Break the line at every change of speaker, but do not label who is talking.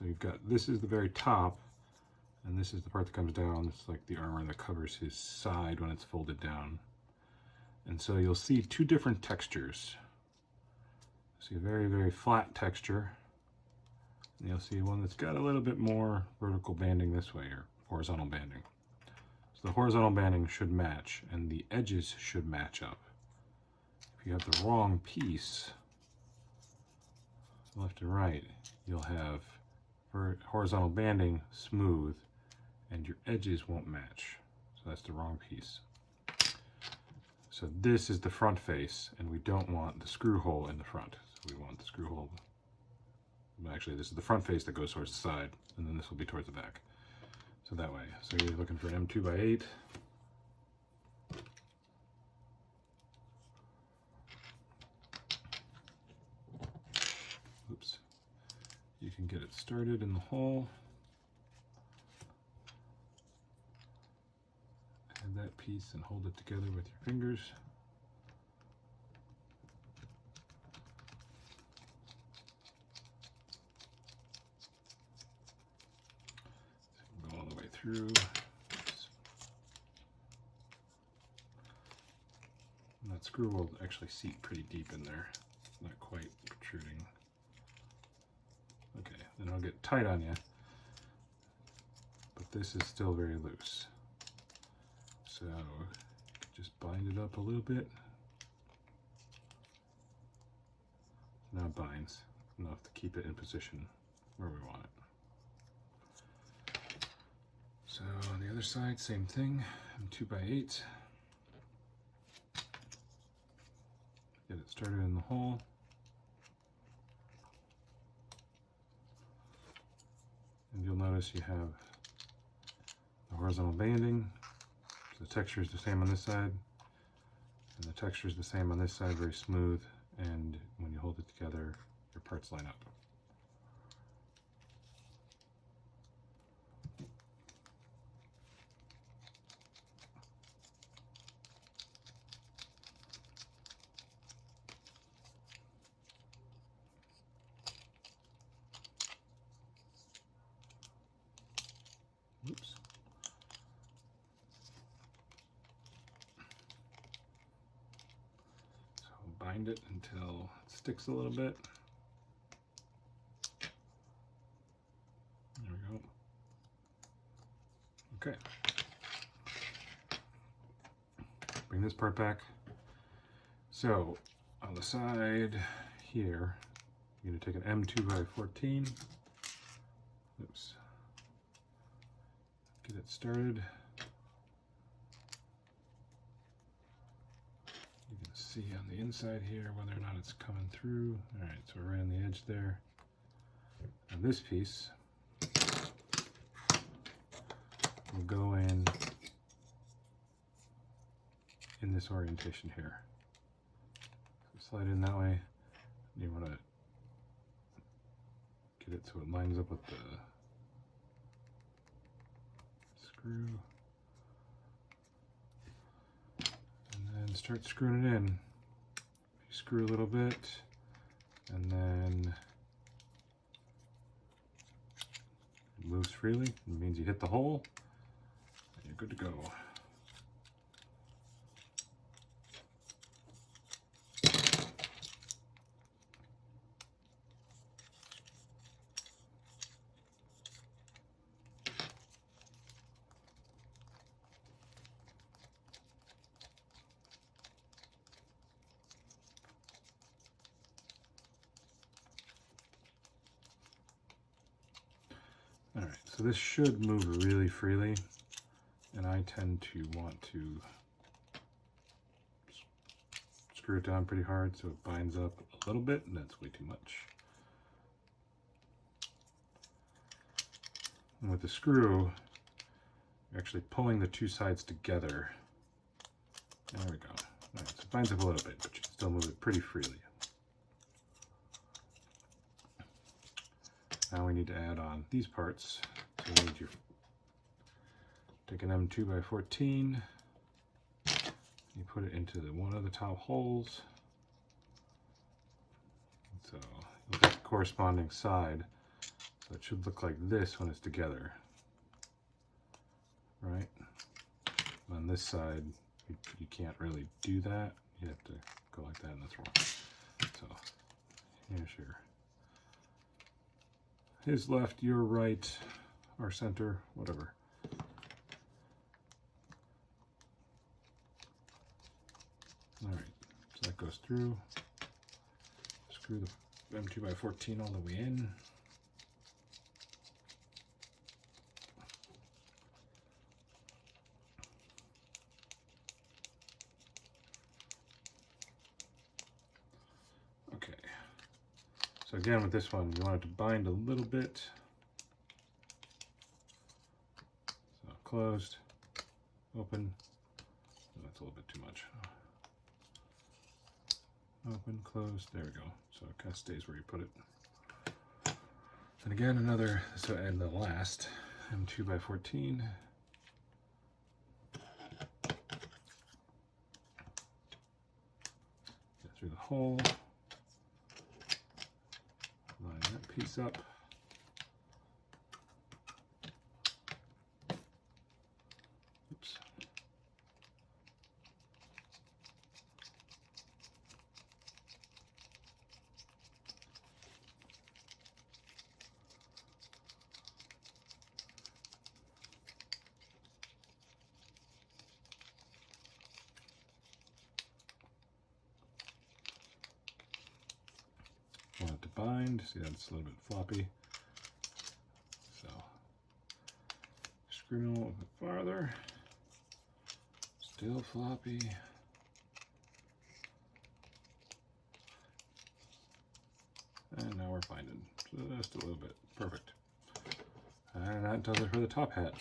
So you've got, this is the very top, and this is the part that comes down. It's like the armor that covers his side when it's folded down. And so you'll see two different textures. See a very, very flat texture. And you'll see one that's got a little bit more vertical banding this way, or horizontal banding. So the horizontal banding should match, and the edges should match up. If you have the wrong piece, left and right, you'll have horizontal banding smooth, and your edges won't match. So that's the wrong piece. So this is the front face, and we don't want the screw hole in the front. So we want the screw hole. Actually, this is the front face that goes towards the side, and then this will be towards the back. So that way. So you're looking for an M2x8. Oops. You can get it started in the hole. Add that piece and hold it together with your fingers. Go all the way through. And that screw will actually seat pretty deep in there. It's not quite protruding. Okay, then it'll get tight on you, but this is still very loose. So just bind it up a little bit. Now it binds enough to keep it in position where we want it. So on the other side, same thing, M2x8. Get it started in the hole. And you'll notice you have the horizontal banding. The texture is the same on this side, and the texture is the same on this side, very smooth, and when you hold it together, your parts line up. Oops. Bind it until it sticks a little bit. There we go. Okay. Bring this part back. So on the side here, you're going to take an M2x14. Oops. Get it started. See on the inside here whether or not it's coming through. All right, so we're right on the edge there. And this piece will go in this orientation here. So slide in that way. You want to get it so it lines up with the screw. And start screwing it in. You screw a little bit, and then it moves freely. It means you hit the hole, and you're good to go. All right, so this should move really freely, and I tend to want to screw it down pretty hard so it binds up a little bit, and that's way too much. And with the screw, you're actually pulling the two sides together. There we go. All right, so it binds up a little bit, but you can still move it pretty freely. Now we need to add on these parts. So you need your, take an M2x14, you put it into one of the top holes. So you'll get the corresponding side So it should look like this when it's together, right? On this side, you can't really do that. You have to go like that, and that's wrong. So here's his left, your right, our center, whatever. All right, so that goes through. Screw the M2x14 all the way in. Okay, so again with this one, you want it to bind a little bit. So closed, open, oh, that's a little bit too much. Open, closed, there we go. So it kind of stays where you put it. And again, another, so and the last M2x14. Get through the hole. Line that piece up. Oops. Want it to bind. See, that's a little bit floppy. So screw it a little bit farther. Still floppy. And now we're binding. So just a little bit. Perfect. And that does it for the top hat.